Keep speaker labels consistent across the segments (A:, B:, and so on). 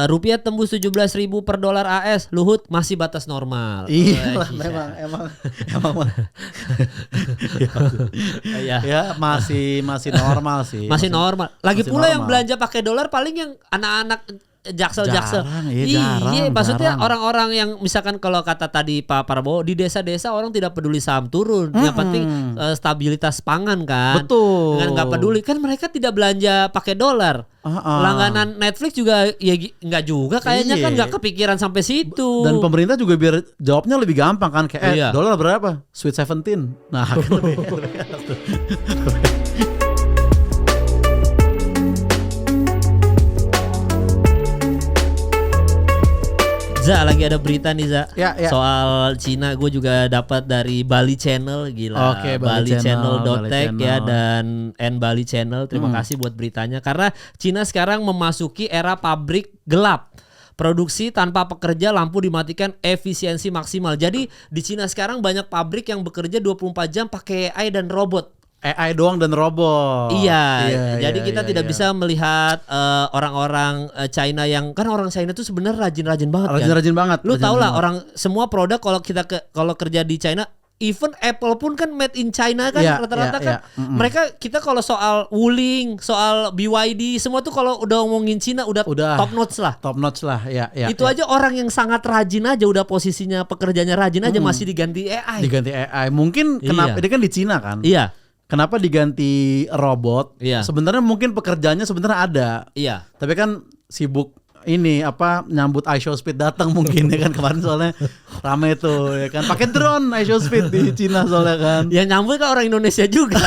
A: rupiah tembus 17.000 per dolar AS, Luhut masih batas normal.
B: Iya lah, emang ya masih normal sih.
A: Masih normal. Lagi
B: masih
A: pula
B: normal.
A: yang belanja pakai dolar paling yang anak-anak jaksel-jaksel.
B: Jarang,
A: maksudnya
B: jarang.
A: orang-orang yang misalkan kalau kata tadi Pak Prabowo di desa-desa orang tidak peduli saham turun, yang penting stabilitas pangan kan.
B: Betul.
A: Dengan nggak peduli kan mereka tidak belanja pakai dolar. Langganan Netflix juga ya nggak juga kayaknya kan nggak kepikiran sampai situ.
B: Dan pemerintah juga biar jawabnya lebih gampang kan kayak dolar berapa? Sweet 17. Nah, kan lebih.
A: Za, lagi ada berita nih Za,
B: ya.
A: soal Cina. Gue juga dapat dari Bali Channel, gila.
B: Oke,
A: Bali Channel.tech ya dan Bali Channel. Terima kasih buat beritanya karena Cina sekarang memasuki era pabrik gelap. Produksi tanpa pekerja, lampu dimatikan, efisiensi maksimal. Jadi di Cina sekarang banyak pabrik yang bekerja 24 jam pakai AI dan robot.
B: AI doang dan robot.
A: Iya, jadi kita tidak bisa melihat orang-orang China yang kan orang China tuh sebenarnya rajin-rajin banget.
B: Rajin banget.
A: Lu tau lah orang semua produk kalau kalau kerja di China, even Apple pun kan made in China kan rata-rata kan. Mereka kita kalau soal Wuling, soal BYD semua tuh kalau udah ngomongin Cina udah top notch lah.
B: Top notch lah, ya.
A: Itu aja orang yang sangat rajin aja udah posisinya pekerjaannya rajin aja masih diganti AI.
B: Diganti AI. Mungkin kenapa ini kan di Cina kan?
A: Iya.
B: Kenapa diganti robot?
A: Iya.
B: Sebenarnya mungkin pekerjaannya sebenarnya ada.
A: Iya.
B: Tapi kan sibuk ini nyambut iShowSpeed datang mungkin ya kan kemarin soalnya rame tuh ya kan. Pakai drone iShowSpeed di Cina soalnya kan.
A: Yang nyambut kan orang Indonesia juga.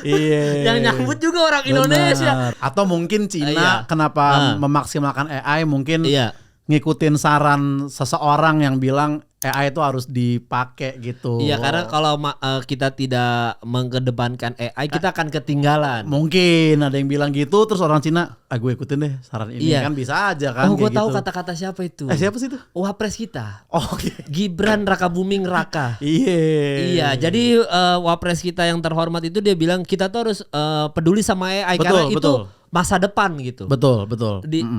B: Iya.
A: Yang nyambut juga orang Indonesia.
B: Atau mungkin Cina kenapa memaksimalkan AI mungkin ngikutin saran seseorang yang bilang AI itu harus dipakai gitu.
A: Iya, karena kalau kita tidak mengedepankan AI, kita akan ketinggalan.
B: Mungkin ada yang bilang gitu, terus orang Cina, gue ikutin deh saran ini kan bisa aja kan.
A: Oh, gue tahu
B: gitu.
A: kata-kata siapa itu.
B: Siapa sih itu?
A: Wapres kita.
B: Oh, okay.
A: Gibran Rakabuming Raka.
B: Iya.
A: Jadi Wapres kita yang terhormat itu dia bilang kita tuh harus peduli sama AI karena itu masa depan gitu.
B: Betul.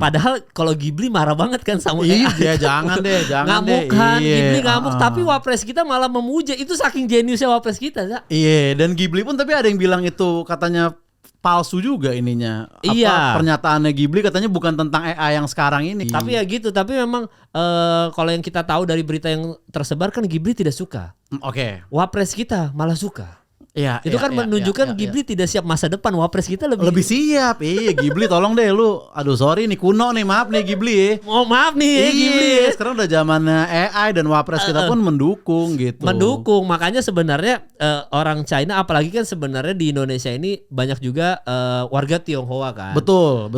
A: Padahal kalau Ghibli marah banget kan sama AI.
B: Iya, jangan deh.
A: Ngamuk kan, Ghibli ngamuk. Tapi Wapres kita malah memuja. Itu saking jeniusnya Wapres kita.
B: Iya, dan Ghibli pun tapi ada yang bilang itu katanya palsu juga ininya. Pernyataannya Ghibli katanya bukan tentang AI yang sekarang ini.
A: Tapi ya gitu. Tapi memang kalau yang kita tahu dari berita yang tersebar kan Ghibli tidak suka.
B: Oke.
A: Wapres kita malah suka.
B: Iya,
A: itu kan menunjukkan Ghibli tidak siap masa depan. Wapres kita lebih
B: siap. Iya, Ghibli tolong deh lu. Aduh sorry nih kuno nih, maaf nih Ghibli ya.
A: Maaf nih Ghibli ya.
B: Sekarang udah zamannya AI dan Wapres kita pun mendukung gitu.
A: Mendukung, makanya sebenarnya orang China apalagi kan sebenarnya di Indonesia ini banyak juga warga Tionghoa kan.
B: Betul.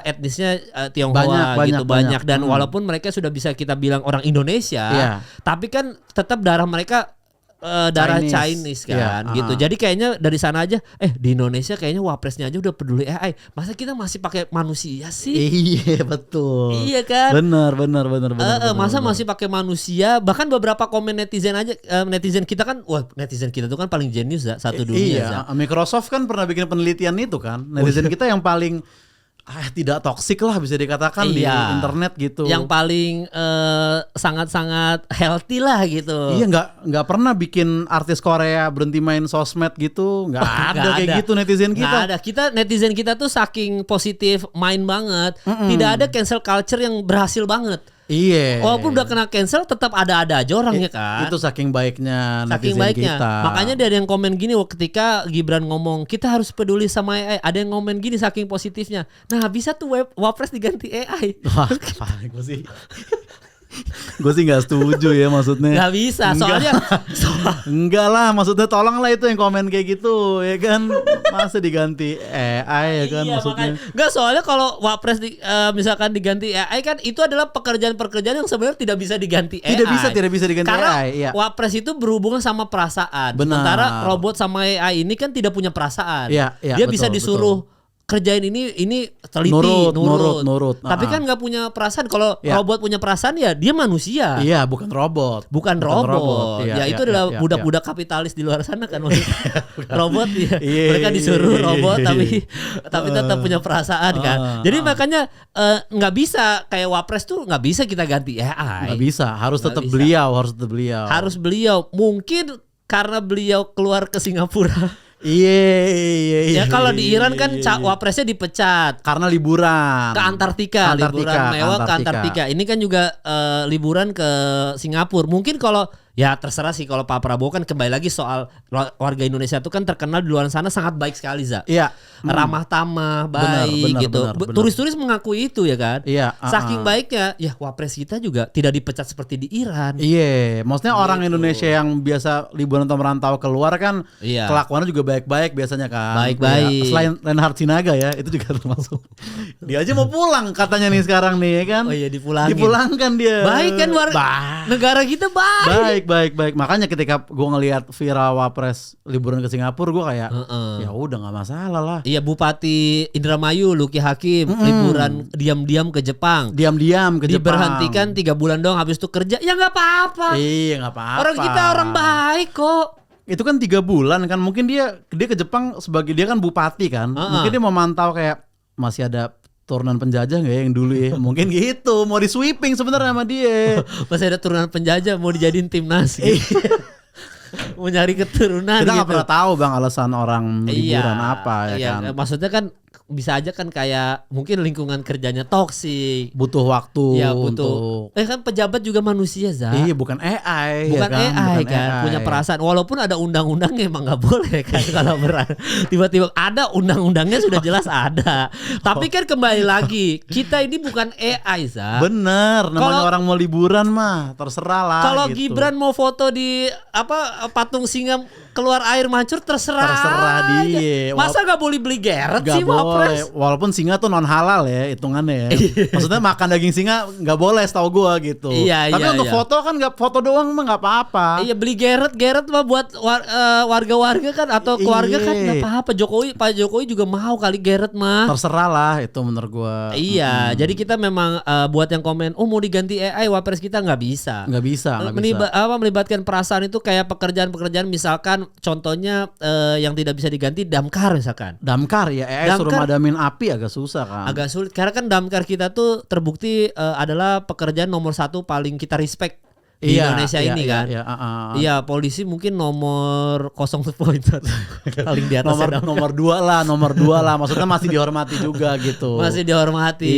A: Etnisnya Tionghoa banyak. Dan walaupun mereka sudah bisa kita bilang orang Indonesia, tapi kan tetap darah mereka darah Chinese kan gitu. Jadi kayaknya dari sana aja di Indonesia kayaknya Wapresnya aja udah peduli AI. Masa kita masih pakai manusia sih?
B: Iya, betul.
A: Iya kan?
B: Benar.
A: Masa masih pakai manusia? Bahkan beberapa komen netizen aja netizen kita kan netizen kita tuh kan paling jenius satu dunia.
B: Iya, Microsoft kan pernah bikin penelitian itu kan. Netizen kita yang paling tidak toksik lah bisa dikatakan di internet gitu.
A: Yang paling sangat-sangat healthy lah gitu.
B: Iya, nggak pernah bikin artis Korea berhenti main sosmed gitu. Nggak ada kayak gitu netizen kita.
A: Nggak ada. Netizen kita tuh saking positif main banget. Tidak ada cancel culture yang berhasil banget.
B: Iya.
A: Walaupun udah kena cancel tetap ada aja orangnya kan.
B: Itu saking baiknya netizen kita.
A: Makanya ada yang komen gini ketika Gibran ngomong kita harus peduli sama AI. Ada yang komen gini saking positifnya. Nah bisa tuh Wapres diganti AI.
B: Wah, gue sih nggak setuju ya maksudnya.
A: Nggak bisa soalnya.
B: Enggak lah maksudnya tolonglah itu yang komen kayak gitu ya kan. Masa diganti AI ya kan maksudnya.
A: Enggak soalnya kalau Wapres misalkan diganti AI kan itu adalah pekerjaan-pekerjaan yang sebenarnya tidak bisa diganti AI.
B: Tidak bisa diganti
A: karena
B: AI. Iya.
A: Wapres itu berhubungan sama perasaan.
B: Benar.
A: Sementara robot sama AI ini kan tidak punya perasaan.
B: Iya,
A: dia bisa disuruh kerjain ini teliti, nurut. Tapi kan nggak punya perasaan. Kalau robot punya perasaan ya dia manusia.
B: Iya, bukan robot.
A: Bukan robot. Ya itu adalah budak-budak kapitalis di luar sana kan. Robot ya. Mereka disuruh robot tapi tetap punya perasaan kan. Jadi makanya nggak bisa kayak Wapres tuh nggak bisa kita ganti AI.
B: Nggak bisa, harus tetap beliau.
A: Harus beliau. Mungkin karena beliau keluar ke Singapura.
B: Iya.
A: Ya kalau di Iran kan Wapresnya dipecat
B: karena liburan
A: ke Antartika. Liburan mewah ke Antartika. Ini kan juga liburan ke Singapura. Mungkin kalau ya terserah sih kalau Pak Prabowo kan kembali lagi soal warga Indonesia itu kan terkenal di luar sana sangat baik sekali Za.
B: Iya.
A: Ramah tamah, baik gitu. Turis-turis mengakui itu ya kan.
B: Iya.
A: Saking baiknya ya Wapres kita juga tidak dipecat seperti di Iran.
B: Iya. Maksudnya orang Indonesia yang biasa liburan atau merantau keluar kan kelakuannya juga baik-baik biasanya kan.
A: Baik-baik.
B: Ya. Selain Reinhard Sinaga ya itu juga termasuk. Dia aja mau pulang katanya nih sekarang nih ya kan.
A: Oh iya
B: dipulangkan dia.
A: Baik kan negara kita baik.
B: Baik. Makanya ketika gue ngelihat viral Wapres liburan ke Singapura, gue kayak ya udah nggak masalah lah.
A: Iya, Bupati Indramayu Luki Hakim liburan diam-diam ke Jepang. Diberhentikan 3 bulan doang, habis itu kerja. Ya nggak apa-apa.
B: Iya nggak apa-apa.
A: Orang kita orang baik kok.
B: Itu kan 3 bulan kan, mungkin dia ke Jepang sebagai dia kan bupati kan, mungkin dia memantau kayak masih ada turunan penjajah nggak ya yang dulu ya, mungkin gitu, mau di sweeping sebenarnya sama dia.
A: Masih ada turunan penjajah mau dijadiin timnas gitu. Mau nyari keturunan.
B: Kita nggak pernah tahu bang alasan orang liburan apa ya kan.
A: Maksudnya kan bisa aja kan kayak mungkin lingkungan kerjanya toksik,
B: butuh waktu.
A: Ya butuh. Kan pejabat juga manusia Za.
B: Iya bukan AI.
A: Bukan
B: ya kan?
A: AI kan, punya perasaan. Walaupun ada undang-undangnya emang nggak boleh kan kalau tiba-tiba ada undang-undangnya sudah jelas ada. Tapi kan kembali lagi kita ini bukan AI Za.
B: Bener. Namanya orang mau liburan mah terserah lah.
A: Kalau
B: gitu.
A: Gibran mau foto di patung singa keluar air mancur terserah
B: dia.
A: Masa nggak boleh beli Garrett sih
B: Wapres? Walaupun singa tuh non halal ya hitungannya ya. Maksudnya makan daging singa nggak boleh setahu gua gitu. Tapi untuk foto kan nggak, foto doang mah nggak apa-apa.
A: Iya, beli Garrett mah buat warga-warga kan atau keluarga kan nggak apa-apa. Pak Jokowi juga mau kali Garrett mah.
B: Terserah lah itu menurut gua.
A: Iya, jadi kita memang buat yang komen mau diganti AI Wapres kita nggak bisa. Melibatkan perasaan itu kayak pekerjaan-pekerjaan misalkan contohnya yang tidak bisa diganti damkar misalkan.
B: Damkar ya, suruh madamin api agak susah kan.
A: Agak sulit karena kan damkar kita tuh terbukti adalah pekerjaan nomor 1 paling kita respect di Indonesia ini kan. Iya, polisi mungkin nomor 0 poin paling di atas.
B: Nomor 2 lah. Maksudnya masih dihormati juga gitu.
A: Masih dihormati.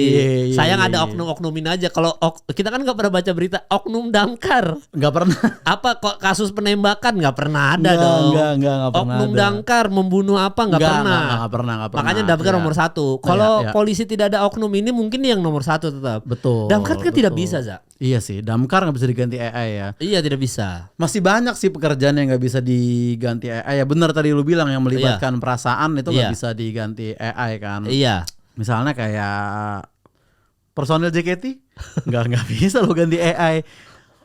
A: Sayang ada oknum-oknumin aja. Kalau kita kan nggak pernah baca berita oknum damkar.
B: Nggak pernah.
A: Apa kok kasus penembakan nggak pernah ada dong.
B: Nggak pernah.
A: Oknum damkar membunuh apa nggak pernah.
B: Nggak pernah.
A: Makanya damkar nomor 1. Kalau polisi tidak ada oknum ini mungkin yang nomor 1 tetap.
B: Betul.
A: Damkar kan tidak bisa Za.
B: Iya sih, damkar nggak bisa diganti AI ya.
A: Iya, tidak bisa.
B: Masih banyak sih pekerjaan yang nggak bisa diganti AI ya. Bener tadi lu bilang yang melibatkan perasaan itu nggak bisa diganti AI kan.
A: Iya.
B: Misalnya kayak personil JKT nggak bisa lo ganti AI.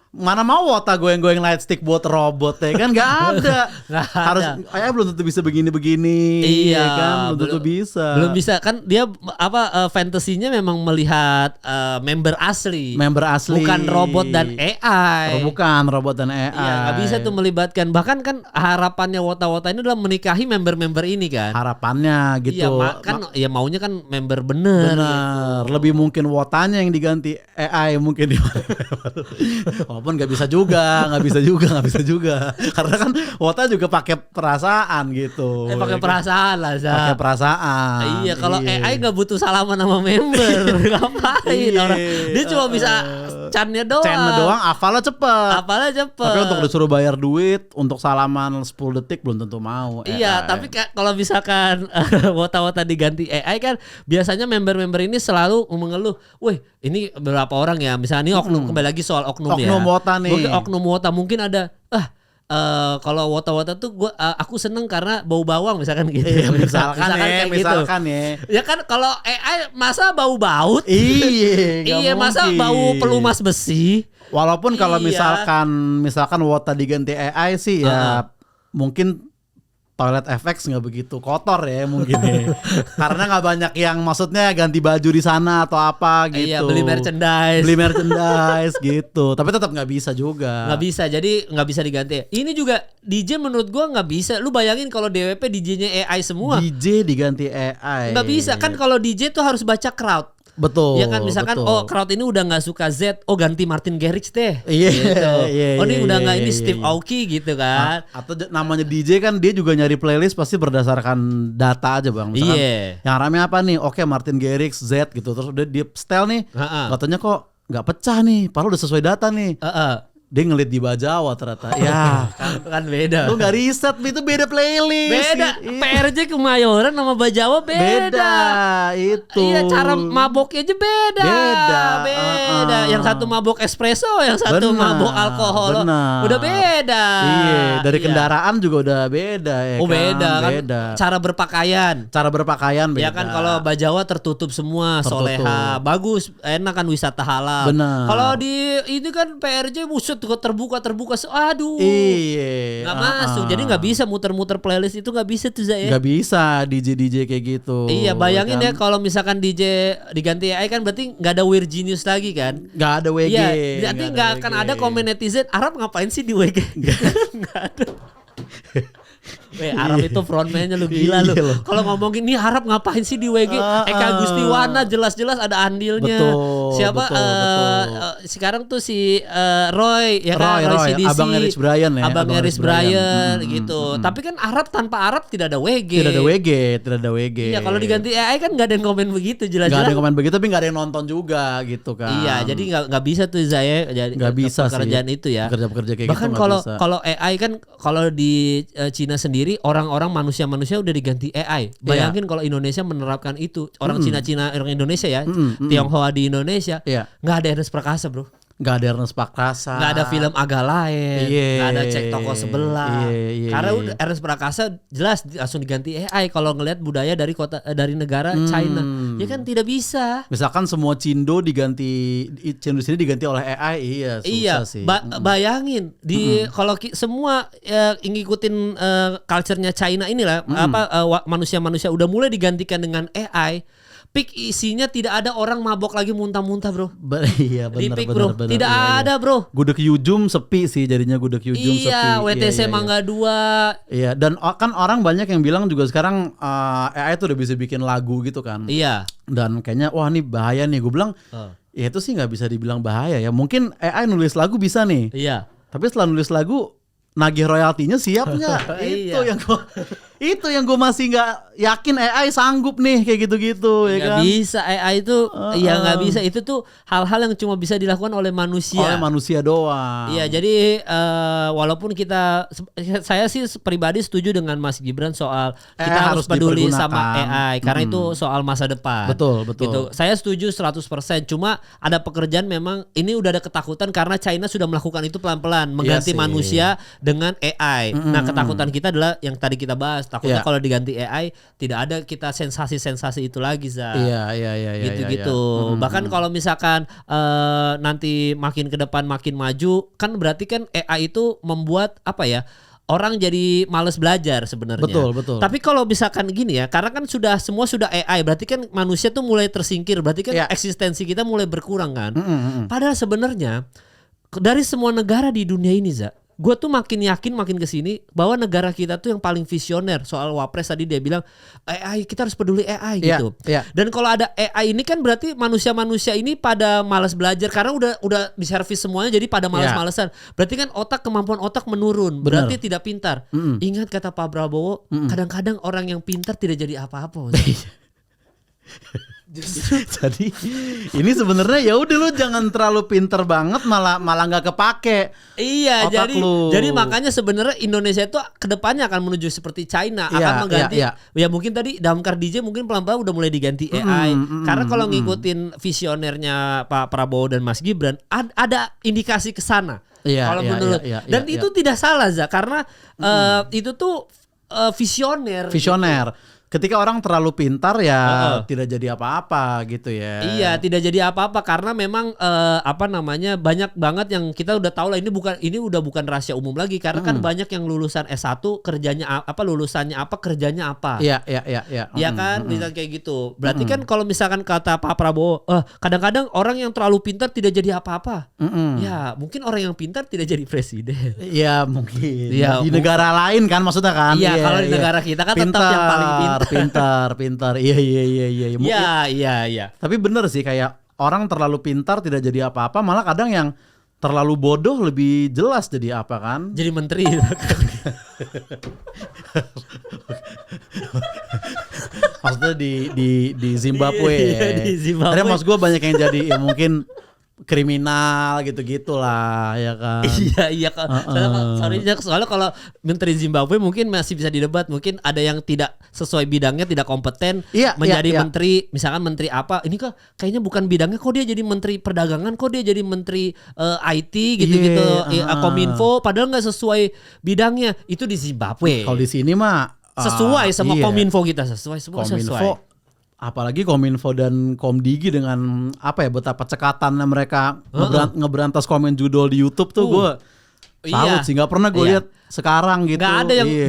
B: Mana mau wota goyang-goyang lightstick buat robot ya kan, nggak ada. Harus AI belum tentu bisa begini-begini.
A: Iya
B: kan, belum tentu bisa.
A: Belum bisa kan, dia fantasinya memang melihat member asli, bukan robot dan AI.
B: Bukan robot dan AI.
A: Iya, nggak bisa tuh melibatkan. Bahkan kan harapannya wota-wota ini adalah menikahi member-member ini kan.
B: Harapannya gitu.
A: Iya, kan ya maunya kan member bener.
B: Gitu. Lebih mungkin wotanya yang diganti AI mungkin di walaupun nggak bisa juga karena kan wota juga pakai perasaan gitu.
A: Pakai perasaan lah,
B: pakai perasaan.
A: Iya, kalau AI nggak butuh salaman sama member, ngapain orang? Dia cuma bisa cannya doang,
B: hafalnya cepet. Tapi untuk disuruh bayar duit untuk salaman 10 detik belum tentu mau.
A: Iya, tapi kalau misalkan wota-wota diganti AI kan biasanya member-member ini selalu mengeluh, "Wih, ini berapa orang ya?" Misalnya ini oknum, kembali lagi soal oknum ya.
B: Wota nih.
A: Mungkin oknum wota mungkin ada kalau wota-wota tuh aku seneng karena bau bawang misalkan gitu.
B: Misalkan ya.
A: Ya kan kalau AI masa bau baut?
B: Iya,
A: masa bau pelumas besi?
B: Walaupun kalau misalkan wota diganti AI sih ya mungkin toilet FX nggak begitu kotor ya mungkin ya. Karena nggak banyak yang maksudnya ganti baju di sana atau apa gitu.
A: Iya, beli
B: merchandise gitu. Tapi tetap nggak bisa juga.
A: Nggak bisa, jadi nggak bisa diganti. Ini juga DJ menurut gua nggak bisa. Lu bayangin kalau DWP DJ-nya AI semua.
B: DJ diganti AI.
A: Nggak bisa kan, kalau DJ tuh harus baca crowd.
B: Betul.
A: Ya kan, misalkan crowd ini udah nggak suka Z, ganti Martin Garrix deh.
B: Iya.
A: Gitu. Ini udah nggak ini
B: Steve
A: Steve Aoki gitu kan.
B: Atau namanya DJ kan dia juga nyari playlist pasti berdasarkan data aja bang. Misalkan yang rame apa nih? Oke, Martin Garrix, Z gitu. Terus udah dia setel nih. Katanya kok nggak pecah nih. Padahal udah sesuai data nih. Dia ngelit di Bajawa ternyata. Ya
A: kan beda.
B: Lu gak riset, itu beda playlist.
A: Beda. PRJ Kemayoran sama Bajawa beda.
B: Itu.
A: Iya, cara maboknya aja beda. Beda. Yang satu mabok espresso, yang satu mabok alkohol. Udah beda.
B: Iya, dari kendaraan juga udah beda ya.
A: Beda kan. Cara berpakaian beda. Ya kan, kalau Bajawa tertutup semua, soleha. Bagus, enak kan, wisata halal. Kalau di ini kan PRJ buset terbuka, aduh, nggak masuk. Jadi nggak bisa muter-muter playlist itu, nggak bisa tuh Zaya.
B: Nggak bisa DJ kayak gitu.
A: Iya, bayangin kan? Ya kalau misalkan DJ diganti AI kan berarti nggak ada Weird Genius lagi kan?
B: Nggak ada WG.
A: Iya, berarti nggak akan ada komen netizen Arab ngapain sih di WG? Nggak ada. Arab itu frontman-nya lu gila lu. Kalau ngomongin nih Arab ngapain sih di WG? Eka Gustiwana jelas-jelas ada andilnya. Siapa? Sekarang tuh si Roy ya kan, Roy CDC.
B: Abang Eris Brian ya.
A: Abang Eris Brian gitu. Tapi kan Arab tanpa Arab tidak ada WG.
B: Tidak ada WG.
A: Iya, kalau diganti AI kan nggak ada yang komen begitu, jelas-jelas.
B: Nggak ada yang komen begitu, tapi nggak ada yang nonton juga gitu kan.
A: Iya, jadi nggak bisa tuh Zaya.
B: Nggak bisa
A: pekerjaan itu ya.
B: Pekerja kayak
A: bahkan
B: gitu nggak bisa.
A: Kalau AI kan, kalau di Cina sendiri orang-orang manusia udah diganti AI. Bayangin kalau Indonesia menerapkan itu, orang Cina orang Indonesia ya, Tionghoa di Indonesia, nggak ada Ernest Prakasa bro.
B: Nggak ada Ernest Prakasa,
A: nggak ada film agak lain, nggak ada cek toko sebelah. Karena udah Ernest Prakasa jelas langsung diganti AI kalau ngelihat budaya dari negara China. Ya kan tidak bisa.
B: Misalkan semua Cindo diganti, Cindo sini diganti oleh AI, susah sih.
A: Bayangin kalau semua ngikutin culture-nya China inilah, manusia-manusia udah mulai digantikan dengan AI. Peak isinya tidak ada orang mabok lagi muntah-muntah bro.
B: Iya benar.
A: Tidak ada bro.
B: Gudeg Yujum sepi sih, jadinya Gudeg Yujum sepi.
A: Iya, WTC Mangga 2.
B: Iya, dan kan orang banyak yang bilang juga sekarang AI tuh udah bisa bikin lagu gitu kan.
A: Iya.
B: Dan kayaknya wah ini bahaya nih. Gue bilang ya itu sih nggak bisa dibilang bahaya ya. Mungkin AI nulis lagu bisa nih.
A: Iya.
B: Tapi setelah nulis lagu nagih royaltinya siap nggak? Itu yang gue masih nggak yakin AI sanggup nih kayak gitu-gitu ya kan?
A: Nggak bisa AI itu, ya nggak bisa. Itu tuh hal-hal yang cuma bisa dilakukan oleh manusia.
B: Oleh manusia doang.
A: Iya, jadi walaupun saya sih pribadi setuju dengan Mas Gibran soal kita harus peduli sama AI karena itu soal masa depan.
B: Betul.
A: Gitu. Saya setuju 100%. Cuma ada pekerjaan memang ini udah ada ketakutan karena China sudah melakukan itu pelan-pelan mengganti manusia dengan AI. Nah, ketakutan kita adalah yang tadi kita bahas. Takutnya kalau diganti AI tidak ada kita sensasi-sensasi itu lagi, Za.
B: Iya.
A: Gitu-gitu. Bahkan kalau misalkan nanti makin ke depan makin maju, kan berarti kan AI itu membuat apa ya? Orang jadi males belajar sebenarnya.
B: Betul.
A: Tapi kalau misalkan gini ya, karena kan semua sudah AI, berarti kan manusia tuh mulai tersingkir, berarti kan eksistensi kita mulai berkurang kan. Padahal sebenarnya dari semua negara di dunia ini, Za, gue tuh makin yakin makin kesini bahwa negara kita tuh yang paling visioner soal Wapres tadi dia bilang AI, kita harus peduli AI gitu. Dan kalau ada AI ini kan berarti manusia-manusia ini pada malas belajar karena udah diservis semuanya, jadi pada malas-malesan. Berarti kan kemampuan otak menurun. Berarti tidak pintar. Ingat kata Pak Prabowo, kadang-kadang orang yang pintar tidak jadi apa-apa.
B: Jadi ini sebenarnya ya udah lu jangan terlalu pinter banget malah nggak kepake.
A: Iya, jadi makanya sebenarnya Indonesia itu kedepannya akan menuju seperti China, akan mengganti. Ya mungkin tadi Damkar DJ mungkin pelan-pelan udah mulai diganti AI. Karena kalau ngikutin visionernya Pak Prabowo dan Mas Gibran ada indikasi ke sana. Kalau menurut dan itu tidak salah, Za, karena itu tuh visioner.
B: ketika orang terlalu pintar ya tidak jadi apa-apa gitu ya.
A: Iya, tidak jadi apa-apa karena memang banyak banget yang kita udah tahu lah, ini udah bukan rahasia umum lagi karena kan banyak yang lulusan S1 kerjanya lulusannya apa, kerjanya apa.
B: Iya.
A: Iya kan, bisa kayak gitu. Berarti kan kalau misalkan kata Pak Prabowo, kadang-kadang orang yang terlalu pintar tidak jadi apa-apa. Ya, mungkin orang yang pintar tidak jadi presiden.
B: Iya, mungkin. Ya, di negara lain kan maksudnya kan.
A: Iya, kalau di negara kita kan pintar, tetap yang paling
B: pintar. Iya.
A: Iya.
B: Tapi bener sih, kayak orang terlalu pintar tidak jadi apa-apa, malah kadang yang terlalu bodoh lebih jelas jadi apa kan?
A: Jadi menteri.
B: Maksudnya di Zimbabwe.
A: Iya, di Zimbabwe.
B: Karena maksud gue banyak yang jadi ya mungkin kriminal gitu-gitulah ya kan.
A: Iya. Soalnya kalau menteri Zimbabwe mungkin masih bisa didebat, mungkin ada yang tidak sesuai bidangnya, tidak kompeten menjadi menteri, misalkan menteri apa, ini kok kayaknya bukan bidangnya, kok dia jadi menteri perdagangan, kok dia jadi menteri IT gitu-gitu, Kominfo, padahal nggak sesuai bidangnya. Itu di Zimbabwe.
B: Kalau di sini mah
A: sesuai sama Kominfo kita, sesuai.
B: Apalagi Kominfo dan Komdigi dengan betapa cekatannya mereka ngeberantas komen judul di YouTube tuh, gue salut sih, nggak pernah gue lihat sekarang gitu.
A: Nggak ada yang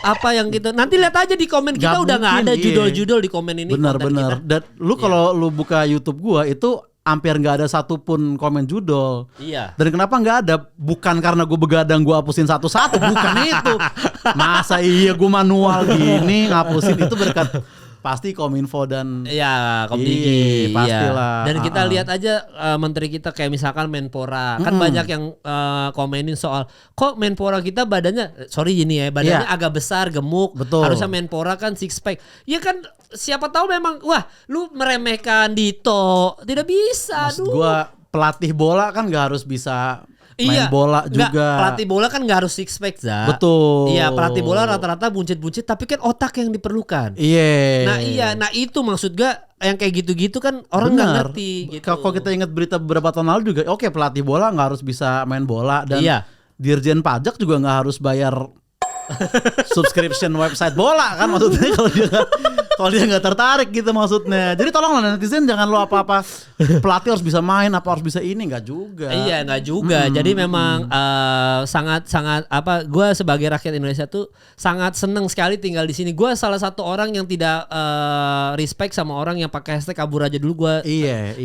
A: apa yang gitu. Nanti lihat aja di komen kita udah nggak ada judul-judul di komen ini.
B: Benar. Dan lu kalau lu buka YouTube gue itu hampir nggak ada satupun komen judul.
A: Iya.
B: Dan kenapa nggak ada? Bukan karena gue begadang gue hapusin satu-satu, bukan itu. Masa iya gue manual gini ngapusin, itu berkat pasti Kominfo dan
A: Komdigi
B: pastilah.
A: Dan kita lihat aja menteri kita kayak misalkan Menpora, kan banyak yang komenin soal kok Menpora kita badannya agak besar, gemuk.
B: Betul.
A: Harusnya Menpora kan six pack. Ya kan, siapa tahu memang lu meremehkan Dito, tidak bisa.
B: Maksud gua pelatih bola kan nggak harus bisa main bola juga.
A: Pelatih bola kan gak harus six pack, Za.
B: Betul.
A: Iya, pelatih bola rata-rata buncit-buncit, tapi kan otak yang diperlukan.
B: Iya.
A: Nah itu maksud gak, yang kayak gitu-gitu kan orang nggak ngerti. Gitu.
B: Kalau kita ingat berita beberapa tahun lalu juga, pelatih bola nggak harus bisa main bola, dan Dirjen Pajak juga nggak harus bayar subscription website bola kan, maksudnya kalau dia nggak tertarik gitu maksudnya. Jadi tolonglah netizen, jangan lo apa-apa pelatih harus bisa main, apa harus bisa ini, nggak juga.
A: Iya, nggak juga. Jadi memang sangat gue sebagai rakyat Indonesia tuh sangat seneng sekali tinggal di sini. Gue salah satu orang yang tidak respect sama orang yang pakai hashtag kabur aja dulu. Gue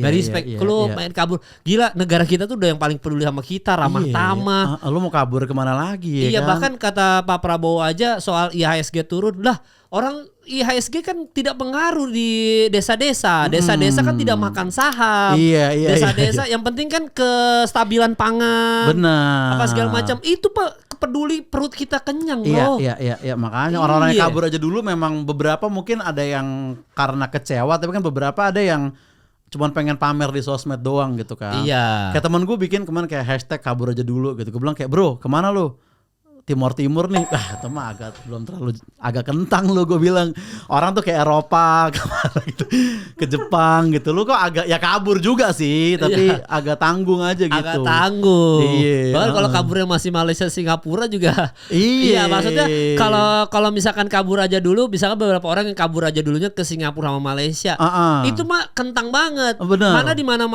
A: nggak respect. Kalau main kabur, gila, negara kita tuh udah yang paling peduli sama kita, ramah tamah.
B: Lu mau kabur kemana lagi?
A: Iya,
B: kan?
A: bahkan kata Pak Prabowo aja soal IHSG turun lah. Orang IHSG kan tidak pengaruh di desa-desa. Desa-desa kan tidak makan saham. Desa-desa yang penting kan kestabilan pangan.
B: Benar.
A: Apa segala macam. Itu peduli perut kita kenyang loh.
B: Iya. Makanya orang-orang yang kabur aja dulu, memang beberapa mungkin ada yang karena kecewa, tapi kan beberapa ada yang cuman pengen pamer di sosmed doang gitu kan.
A: Iya.
B: Kayak temen gue bikin kemarin kayak hashtag kabur aja dulu gitu. Gue bilang kayak, bro kemana lu? Timur nih, itu mah agak kentang lu, gue bilang. Orang tuh kayak Eropa kemana gitu, ke Jepang gitu, lu kok agak ya kabur juga sih, tapi agak tanggung aja gitu.
A: Agak tanggung. Bahkan kalau kaburnya masih Malaysia Singapura juga. Iya, maksudnya kalau misalkan kabur aja dulu, misalkan beberapa orang yang kabur aja dulunya ke Singapura sama Malaysia, itu mah kentang banget.
B: Bener.
A: Mana di mana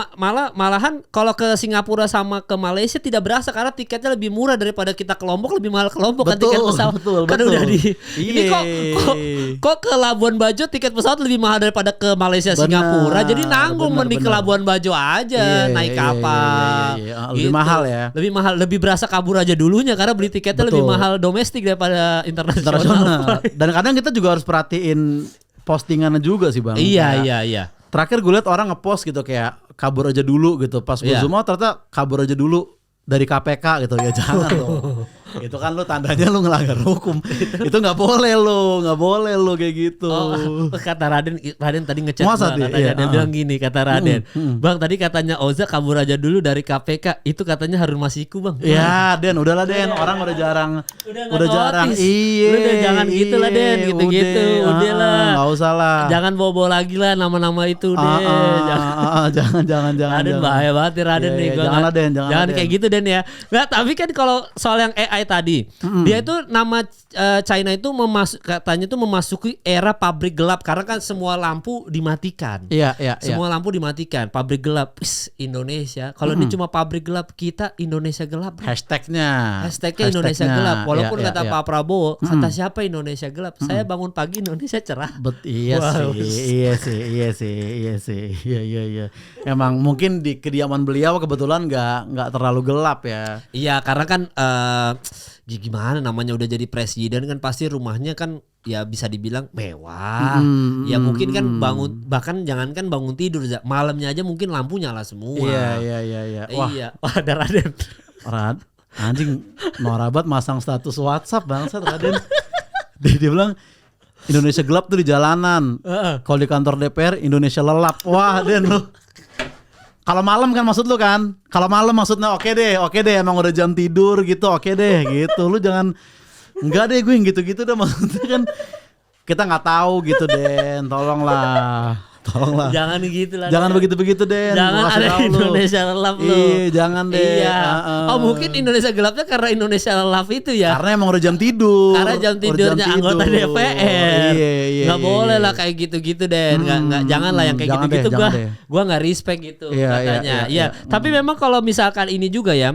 A: malahan kalau ke Singapura sama ke Malaysia tidak berasa karena tiketnya lebih murah daripada kita ke Lombok, lebih mahal ke Lombok kan tiket pesawat. Kan udah ini kok ke Labuan Bajo tiket pesawat lebih mahal daripada ke Malaysia Singapura. Jadi nanggung mending ke Labuan Bajo aja, naik kapal.
B: Lebih mahal ya.
A: Lebih mahal, lebih berasa kabur aja dulunya karena beli tiketnya lebih mahal domestik daripada internasional.
B: Dan kadang kita juga harus perhatiin postingannya juga sih, Bang.
A: Iya.
B: Terakhir gue liat orang ngepost gitu kayak kabur aja dulu gitu. Pas gue zoom out ternyata kabur aja dulu dari KPK gitu. Ya jangan loh. Itu kan lu tandanya lu ngelanggar hukum. Itu nggak boleh lu kayak gitu.
A: Kata Raden tadi ngechat gua, katanya dia bilang gini, kata Raden, Bang tadi katanya Oza kabur aja dulu dari KPK, itu katanya Harun Masiku, Bang.
B: Ya Den, udahlah Den, orang udah jarang. Iya.
A: Udah jangan gitu lah Den, gitu-gitu. Udah lah.
B: Nggak usah lah.
A: Jangan bawa lagi lah nama-nama itu Den.
B: Jangan.
A: Raden bahaya banget Raden nih.
B: Janganlah Den,
A: jangan kayak gitu Den ya. Nggak, tapi kan kalau soal yang AI AI tadi. Dia itu nama China itu katanya itu memasuki era pabrik gelap karena kan semua lampu dimatikan. Semua lampu dimatikan, pabrik gelap. Indonesia. Kalau ini cuma pabrik gelap, kita Indonesia gelap.
B: Hashtagnya
A: Indonesia gelap. Walaupun kata Pak Prabowo, kata siapa Indonesia gelap? Saya bangun pagi Indonesia cerah.
B: Iya sih. Emang mungkin di kediaman beliau kebetulan nggak terlalu gelap ya.
A: Iya, karena kan gimana namanya udah jadi presiden kan pasti rumahnya kan ya bisa dibilang mewah. Ya mungkin kan bahkan jangankan bangun tidur, malamnya aja mungkin lampu nyala semua.
B: Iya.
A: Wah, ada Raden.
B: Anjing, norabat masang status WhatsApp bangsat Raden. Dia bilang Indonesia gelap tuh di jalanan. Kalau di kantor DPR Indonesia lelap. Wah, Den lu. Kalau malam kan maksud lu kan? Kalau malam maksudnya oke deh emang udah jam tidur gitu, oke deh gitu. Lu jangan enggak deh gue yang gitu-gitu deh, maksudnya kan kita nggak tahu gitu Den, tolonglah.
A: Jangan gitu lah.
B: Jangan begitu-begitu Den.
A: Jangan ada Indonesia lelap lu.
B: Iya, jangan deh.
A: Iya. Oh, mungkin Indonesia gelapnya karena Indonesia lelap itu ya.
B: Karena emang udah jam tidur.
A: Karena jam tidurnya anggota DPR.
B: Iya.
A: Nggak boleh lah kayak gitu-gitu Den. Jangan lah yang kayak gitu-gitu. Gua nggak respect gitu katanya. Iya. Tapi memang kalau misalkan ini juga ya,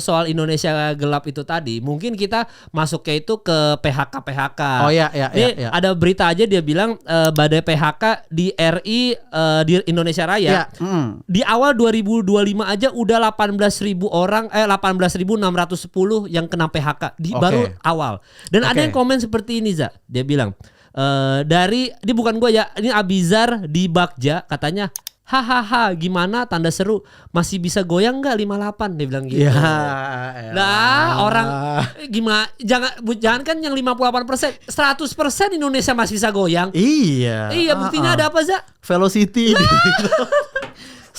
A: soal Indonesia gelap itu tadi, mungkin kita masuknya itu ke PHK.
B: Oh iya.
A: Ini ada berita aja dia bilang badai PHK di RI di Indonesia Raya. Di awal 2025 aja udah 18.610 yang kena PHK baru awal. Dan ada yang komen seperti ini, Za. Dia bilang ini bukan gue ya, ini Abizar di Bagja katanya, hahaha gimana tanda seru, masih bisa goyang nggak 58, dia bilang gitu. Nah orang gimana, jangan kan yang 58%, 100% Indonesia masih bisa goyang. Iya buktinya ada apa, Za?
B: Velocity.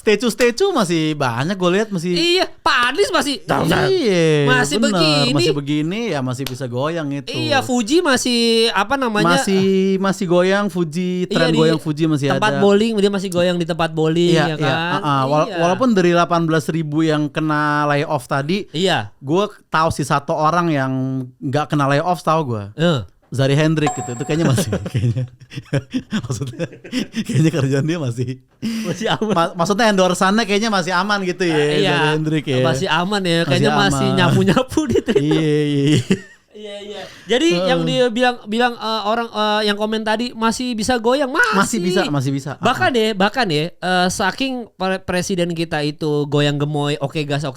B: Statue masih banyak gue lihat masih.
A: Iya, Pak Anies masih
B: begini ya, masih bisa goyang itu.
A: Iya, Fuji masih
B: masih goyang Fuji, tren goyang Fuji masih
A: tempat
B: ada.
A: Bowling dia masih goyang di tempat bowling ya kan.
B: Walaupun dari 18.000 yang kena layoff tadi, gue tahu sih satu orang yang nggak kena layoff, tahu gue. Zari Hendrik gitu, itu kayaknya masih maksudnya kayaknya kerjaan dia masih aman. Maksudnya endorsannya kayaknya masih aman gitu ya. Zari Hendrik ya.
A: Masih aman ya, kayaknya masih nyapu-nyapu di Twitter. Iya. Jadi yang dia bilang orang yang komen tadi masih bisa goyang, masih
B: bisa.
A: Bahkan ya saking presiden kita itu goyang gemoy oke gas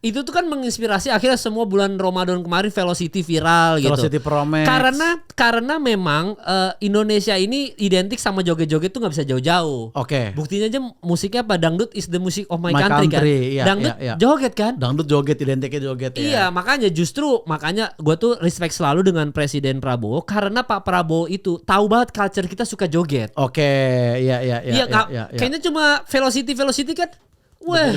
A: itu tuh kan menginspirasi akhirnya semua bulan Ramadan kemarin Velocity viral gitu.
B: Velocity Promax.
A: Karena memang Indonesia ini identik sama joget-joget tuh nggak bisa jauh-jauh. Buktinya aja musiknya apa, dangdut is the music of my country kan.
B: Iya,
A: dangdut joget kan.
B: Dangdut joget, identiknya joget ya.
A: Iya, makanya gue tuh respect selalu dengan Presiden Prabowo karena Pak Prabowo itu tahu banget culture kita suka joget.
B: Iya.
A: Kayaknya cuma velocity kan.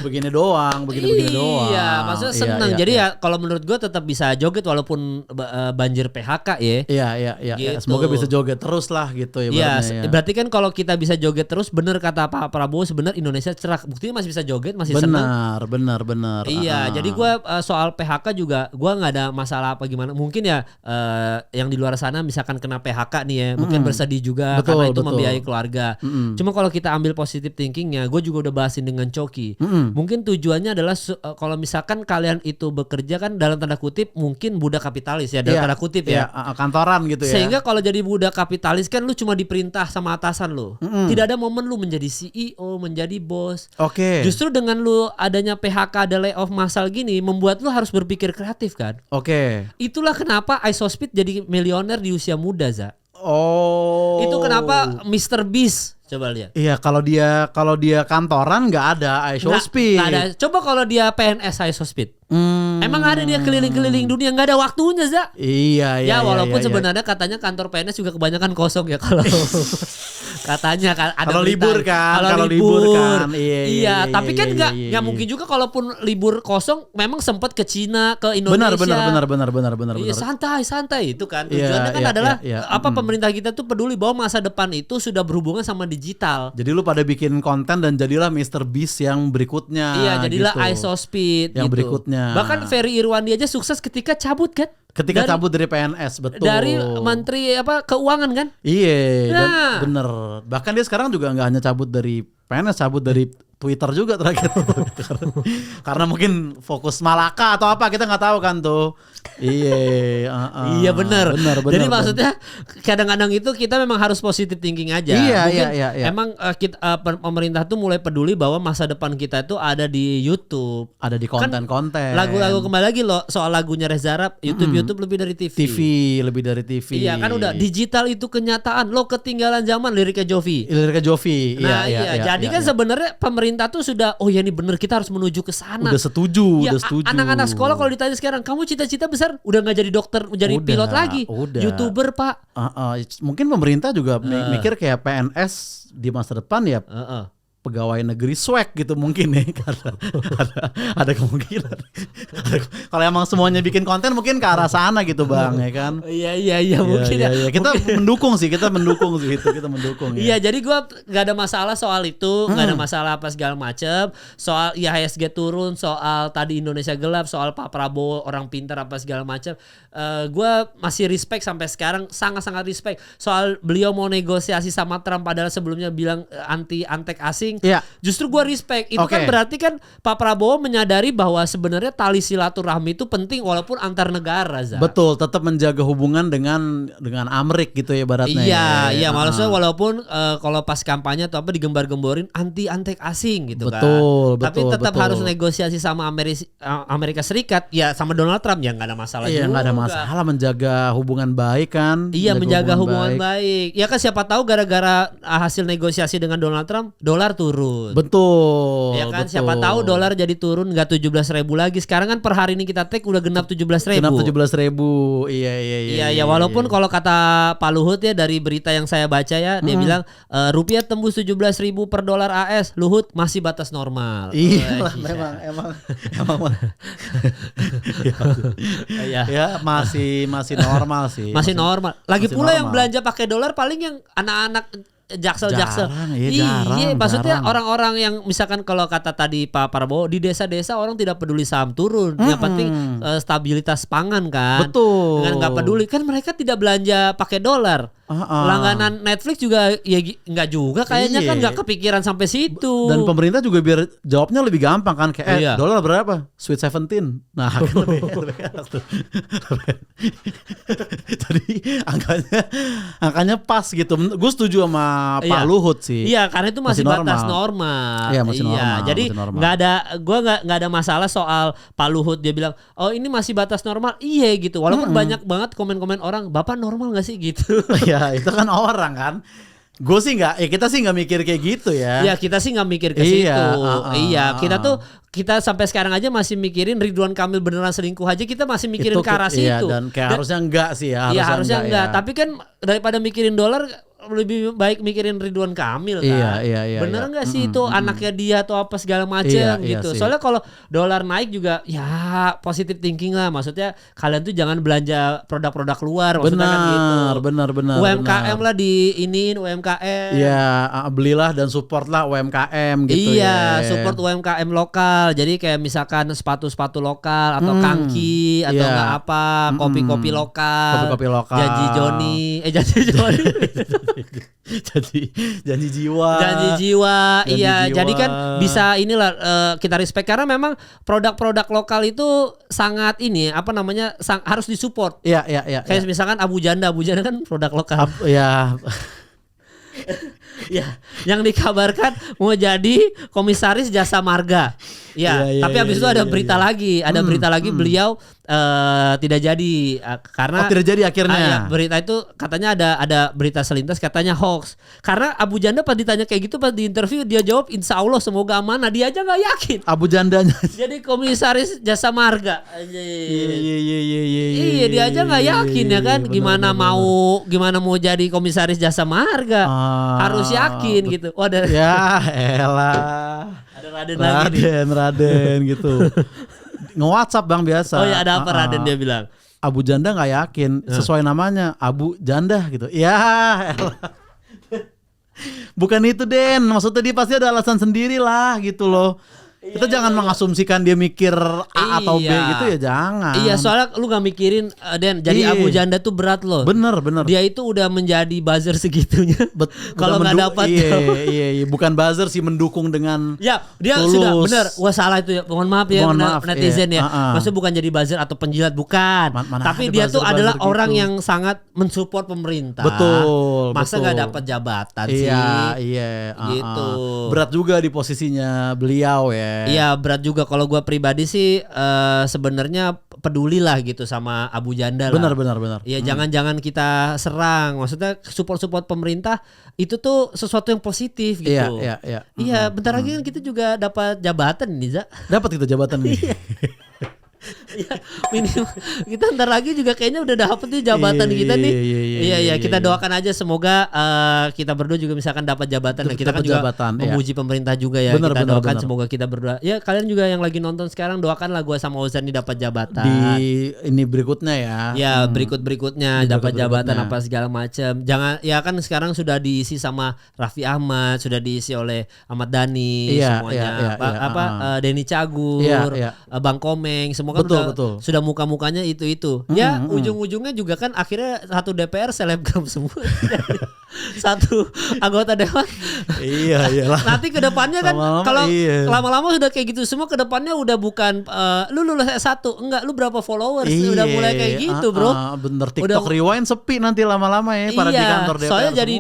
B: Begini doang.
A: Iya, maksudnya seneng. Jadi ya kalau menurut gue tetap bisa joget walaupun banjir PHK ya.
B: Iya.
A: Gitu.
B: Semoga bisa joget terus lah gitu ya.
A: Iya, berarti kan kalau kita bisa joget terus, bener kata Pak Prabowo, sebenarnya Indonesia cerah. Buktinya masih bisa joget, masih seneng.
B: Benar.
A: Iya, jadi gue soal PHK juga gue nggak ada masalah apa gimana. Mungkin ya yang di luar sana misalkan kena PHK nih ya, mungkin bersedih juga karena itu membiayai keluarga. Cuma kalau kita ambil positive thinkingnya, gue juga udah bahasin dengan Coki. Mungkin tujuannya adalah kalau misalkan kalian itu bekerja kan dalam tanda kutip mungkin budak kapitalis ya, dalam tanda kutip ya,
B: kantoran gitu ya.
A: Sehingga kalau jadi budak kapitalis kan lu cuma diperintah sama atasan lu. Tidak ada momen lu menjadi CEO, menjadi bos. Justru dengan lu adanya PHK, ada layoff massal gini, membuat lu harus berpikir kreatif kan. Itulah kenapa iSospid jadi milioner di usia muda, Za. Itu kenapa Mr. Beast, coba lihat.
B: Iya, kalau dia kantoran nggak ada iSospid.
A: Nggak ada. Coba kalau dia PNS iSospid. Emang ada dia keliling-keliling dunia, nggak ada waktunya, Za.
B: Iya.
A: Ya walaupun sebenarnya katanya kantor PNS juga kebanyakan kosong ya kalau Katanya kan ada
B: kalau libur kan,
A: kalau libur
B: kan.
A: Iya, tapi kan nggak mungkin juga kalaupun libur kosong memang sempat ke Cina, ke Indonesia.
B: Benar.
A: Iya, santai itu kan. Tujuannya kan adalah pemerintah kita tuh peduli bahwa masa depan itu sudah berhubungan sama digital.
B: Jadi lu pada bikin konten dan jadilah Mr. Beast yang berikutnya.
A: Iya, jadilah
B: gitu.
A: iSospeed
B: yang
A: gitu.
B: Berikutnya.
A: Bahkan Ferry Irwandi aja sukses ketika cabut kan?
B: Cabut dari PNS, betul.
A: Dari Menteri Keuangan kan?
B: Iya, bener. Bahkan dia sekarang juga nggak hanya cabut dari PNS, cabut dari Twitter juga terakhir. Karena mungkin fokus Malaka atau apa, kita nggak tahu kan tuh.
A: Iya benar. Jadi maksudnya kadang-kadang itu kita memang harus positive thinking aja.
B: Iya.
A: Emang pemerintah tuh mulai peduli bahwa masa depan kita itu ada di YouTube,
B: ada di konten-konten.
A: Lagu-lagu kembali lagi loh soal lagunya Reza Arab, YouTube lebih dari TV.
B: Lebih dari TV.
A: Iya kan udah digital itu kenyataan. Lo ketinggalan zaman liriknya Jovi.
B: Nah,
A: jadi kan sebenarnya pemerintah tuh sudah ini bener kita harus menuju ke sana.
B: Udah setuju.
A: Anak-anak sekolah kalau ditanya sekarang, kamu cita-cita besar udah nggak jadi dokter, jadi pilot lagi. YouTuber, Pak.
B: Mungkin pemerintah juga mikir kayak PNS di masa depan ya. Pegawai negeri swag gitu mungkin ya, karena ada kemungkinan. Kalau emang semuanya bikin konten mungkin ke arah sana gitu Bang, ya kan?
A: Iya mungkin ya.
B: Kita mendukung sih itu, kita mendukung.
A: Iya, jadi gue nggak ada masalah soal itu, nggak ada masalah apa segala macem. Soal IHSG turun, soal tadi Indonesia gelap, soal Pak Prabowo orang pintar apa segala macem. Gue masih respect sampai sekarang, sangat-sangat respect. Soal beliau mau negosiasi sama Trump padahal sebelumnya bilang antek asing.
B: Ya.
A: Justru gue respect. Itu kan berarti kan Pak Prabowo menyadari bahwa sebenarnya tali silaturahmi itu penting walaupun antar negara.
B: Betul, tetap menjaga hubungan dengan Amerik gitu ya baratnya.
A: Iya, maksudnya walaupun kalau pas kampanye atau apa digembar-gemborin antek asing gitu kan. Tapi tetap harus negosiasi sama Amerika Serikat, ya sama Donald Trump ya nggak ada masalah juga.
B: Iya, nggak ada masalah menjaga hubungan baik kan.
A: Iya, menjaga hubungan baik. Ya kan siapa tahu gara-gara hasil negosiasi dengan Donald Trump, dolar turun.
B: Betul.
A: Ya kan siapa tahu dolar jadi turun nggak 17.000 lagi. Sekarang kan per hari ini kita take udah genap 17.000. Iya. Walaupun kalau kata Pak Luhut ya dari berita yang saya baca ya, dia bilang rupiah tembus 17.000 per dolar AS. Luhut masih batas normal.
B: Iya, emang. Ya masih normal sih.
A: Masih normal. Lagi pula yang belanja pakai dolar paling yang anak-anak jaksel. Iya, maksudnya orang-orang yang misalkan kalau kata tadi Pak Prabowo di desa-desa orang tidak peduli saham turun, yang penting stabilitas pangan kan.
B: Betul.
A: Dengan nggak peduli kan mereka tidak belanja pakai dolar. Langganan Netflix juga ya nggak juga kayaknya kan nggak kepikiran sampai situ.
B: Dan pemerintah juga biar jawabnya lebih gampang kan kayak dolar berapa? Sweet 17. Nah, lebih enak tuh. Jadi angkanya pas gitu. Gue setuju sama Pak Luhut sih.
A: Iya, karena itu masih batas normal.
B: Iya, masih normal.
A: Jadi nggak ada masalah soal Pak Luhut dia bilang, "Oh, ini masih batas normal." Iya gitu. Walaupun banyak banget komen-komen orang, "Bapak normal nggak sih?" gitu.
B: Ya itu kan orang kan. Gue sih nggak, kita sih nggak mikir kayak gitu ya.
A: Iya, kita sih nggak mikir ke situ. Iya, kita sampai sekarang aja masih mikirin Ridwan Kamil beneran selingkuh aja, kita masih mikirin ke arah situ.
B: Iya, dan kayak harusnya enggak sih ya.
A: Harusnya enggak. Tapi kan daripada mikirin dolar lebih baik mikirin Ridwan Kamil kan.
B: Iya.
A: Bener nggak sih itu anaknya dia atau apa segala macam gitu. Soalnya kalau dolar naik juga ya positive thinking lah. Maksudnya kalian tuh jangan belanja produk-produk luar. Maksudnya kan gitu.
B: Benar.
A: UMKM lah diiniin UMKM.
B: Iya, belilah dan support lah UMKM gitu ya.
A: Iya, support UMKM lokal. Jadi kayak misalkan sepatu-sepatu lokal atau kangki atau enggak apa, kopi-kopi lokal. Janji Joni.
B: Janji jiwa.
A: Iya, jadi kan bisa inilah kita respect karena memang produk-produk lokal itu sangat harus disupport.
B: Iya.
A: Kayak misalkan Abu Janda kan produk lokal.
B: Ya.
A: Ya, yang dikabarkan mau jadi komisaris jasa marga. Tapi habis itu ada berita lagi, beliau tidak jadi karena
B: tidak jadi akhirnya.
A: Berita itu katanya ada berita selintas katanya hoax. Karena Abu Janda pas ditanya kayak gitu pas di interview dia jawab insya Allah semoga aman. Nah, dia aja nggak yakin.
B: Abu Jandanya
A: jadi komisaris jasa marga. Iya, dia aja nggak yakin ya kan. Gimana mau jadi komisaris jasa marga? harus yakin gitu. Oh ada.
B: Ya elah.
A: Ada Raden lagi nih.
B: Raden gitu. Nge-WhatsApp Bang biasa.
A: Oh ya ada apa Raden dia bilang?
B: Abu Janda nggak yakin sesuai namanya Abu Janda gitu. Ya elah. Bukan itu Den, maksudnya dia pasti ada alasan sendiri lah gitu loh. Kita jangan mengasumsikan dia mikir A atau B gitu ya, jangan.
A: Iya, soalnya lu gak mikirin Den, jadi Abu Janda tuh berat loh.
B: Bener.
A: Dia itu udah menjadi buzzer segitunya. Kalau nggak dapat.
B: Iya, bukan buzzer sih, mendukung dengan.
A: Ya, dia tulus. Sudah bener. Wah salah itu ya. Mohon maaf ya netizen ya. Maksudnya bukan jadi buzzer atau penjilat, bukan. Tapi dia tuh adalah orang gitu. Yang sangat mensupport pemerintah.
B: Betul.
A: Masa nggak dapat jabatan sih?
B: Iya.
A: Gitu.
B: Berat juga di posisinya beliau ya.
A: Iya berat juga. Kalau gue pribadi sih sebenarnya peduli lah gitu sama Abu Janda lah.
B: Benar.
A: Iya jangan kita serang. Maksudnya support pemerintah itu tuh sesuatu yang positif gitu. Iya. Bentar lagi kan kita juga dapat jabatan nih Za.
B: Dapat kita jabatan nih.
A: Ya, minimal kita ntar lagi juga kayaknya udah dapet nih jabatan kita nih. Iya kita doakan aja semoga kita berdua juga misalkan dapat jabatan. Nah, kita kan juga memuji pemerintah juga ya. Kita doakan semoga kita berdua. Ya kalian juga yang lagi nonton sekarang doakanlah gue sama Ozan nih dapat jabatan.
B: Di ini berikutnya ya.
A: Ya berikutnya dapat jabatan apa segala macam. Jangan ya kan sekarang sudah diisi sama Raffi Ahmad, sudah diisi oleh Ahmad Dhani semuanya. Denny Cagur, Bang Komeng semua kan betul. Sudah muka-mukanya itu. Ya ujung-ujungnya juga kan akhirnya satu DPR selebgram semua. Satu anggota dewan.
B: Iyalah.
A: Nanti kedepannya kan kalau lama-lama sudah kayak gitu semua, kedepannya udah bukan lu lulus S1 enggak, lu berapa followers, udah mulai kayak gitu bro.
B: Bener, TikTok Rewind sepi nanti lama-lama ya pada di kantor DPR.
A: Soalnya jadi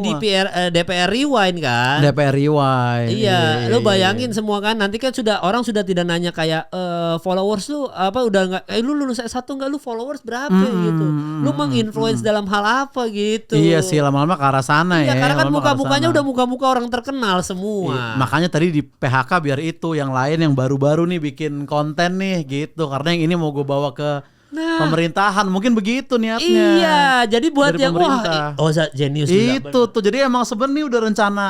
A: DPR Rewind kan.
B: DPR Rewind.
A: Iya, lu bayangin semua kan nanti kan orang sudah tidak nanya kayak followers lu apa udah nggak lu lulus S1 enggak, lu followers berapa gitu. Lu menginfluence dalam hal apa gitu.
B: Iya sih, lama-lama ke arah sana ya.
A: Karena kan muka-mukanya udah muka-muka orang terkenal semua.
B: Iya, makanya tadi di PHK biar itu yang lain yang baru-baru nih bikin konten nih gitu. Karena yang ini mau gue bawa ke pemerintahan, mungkin begitu niatnya.
A: Iya, jadi buat yang genius
B: itu tuh. Jadi emang sebenarnya udah rencana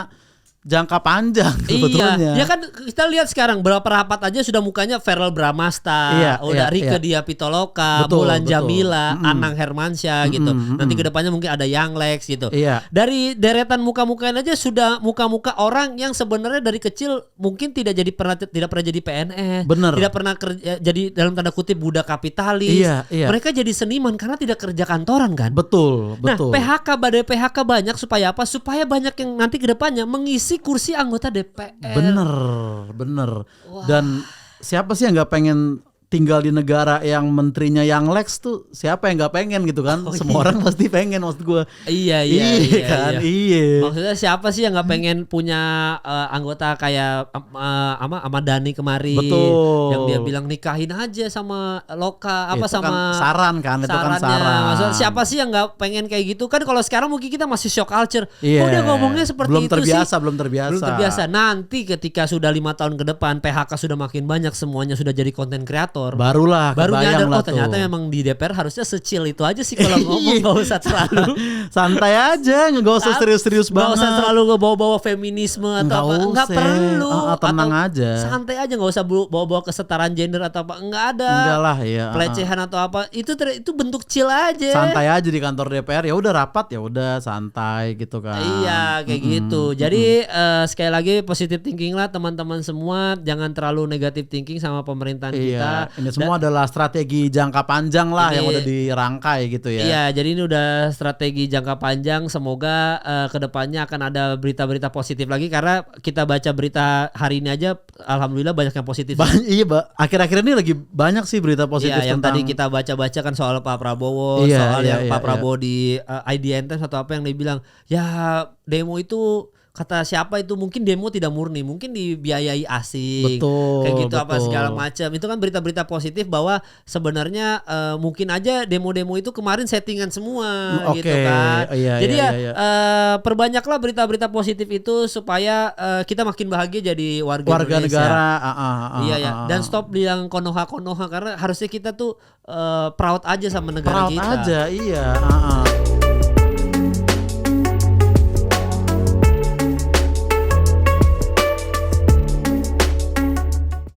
B: jangka panjang sebetulnya.
A: Iya, ya kan kita lihat sekarang berapa rapat aja sudah mukanya Verrell Bramasta, Rieke Diah Pitaloka, Mulan Jamila, Anang Hermansyah gitu. Nanti kedepannya mungkin ada Yang Lex gitu. Dari deretan muka-mukanya aja sudah muka-muka orang yang sebenarnya dari kecil mungkin tidak pernah jadi PNS, tidak pernah kerja, jadi dalam tanda kutip budak kapitalis. Mereka jadi seniman karena tidak kerja kantoran kan.
B: Betul.
A: Nah, badai PHK banyak supaya apa? Supaya banyak yang nanti kedepannya mengisi kursi anggota DPR. Bener. Wah. Dan siapa sih yang nggak pengen tinggal di negara yang menterinya yang Lex tuh? Siapa yang nggak pengen gitu kan? Semua orang pasti pengen, maksud gue. Iya.
B: Iya.
A: Maksudnya siapa sih yang nggak pengen punya anggota kayak Ahmad Dhani kemarin?
B: Betul.
A: Yang dia bilang nikahin aja sama Loka
B: itu
A: sama
B: kan saran kan? Itu kan saran.
A: Maksudnya siapa sih yang nggak pengen kayak gitu kan? Kalau sekarang mungkin kita masih shock culture. Kok dia ngomongnya seperti
B: belum
A: itu
B: terbiasa,
A: sih?
B: Belum terbiasa.
A: Nanti ketika sudah 5 tahun ke depan PHK sudah makin banyak, semuanya sudah jadi konten kreator.
B: Baru
A: nyadar
B: lah
A: ternyata memang di DPR harusnya secil itu aja sih kalau ngomong. Gak usah terlalu
B: santai aja, gak usah serius-serius banget.
A: Gak usah terlalu ngebawa-bawa feminisme atau apa. Gak perlu.
B: Tenang aja.
A: Santai aja, gak usah bawa-bawa kesetaraan gender atau apa. Enggak ada.
B: Enggak lah ya.
A: Pelecehan atau apa. Itu bentuk chill aja.
B: Santai aja di kantor DPR. Ya udah rapat, ya udah santai gitu kan.
A: Iya kayak gitu. Jadi sekali lagi positive thinking lah teman-teman semua. Jangan terlalu negative thinking sama pemerintahan kita.
B: Ini semua adalah strategi jangka panjang lah yang udah dirangkai gitu ya.
A: Iya, jadi ini udah strategi jangka panjang. Semoga kedepannya akan ada berita-berita positif lagi karena kita baca berita hari ini aja, alhamdulillah banyak yang positif.
B: Iya, akhir-akhir ini lagi banyak sih berita positif.
A: Iya, yang
B: tentang...
A: tadi kita baca-baca kan soal Pak Prabowo, Pak Prabowo di IDN atau apa yang dia bilang, ya demo itu kata siapa itu mungkin demo tidak murni, mungkin dibiayai asing, kayak gitu apa segala macam. Itu kan berita-berita positif bahwa sebenarnya mungkin aja demo-demo itu kemarin settingan semua, gitu kan. Jadi perbanyaklah berita-berita positif itu supaya kita makin bahagia jadi warga Indonesia.
B: Negara.
A: Dan stop bilang konoha karena harusnya kita tuh proud aja sama negara kita.
B: Proud aja, iya.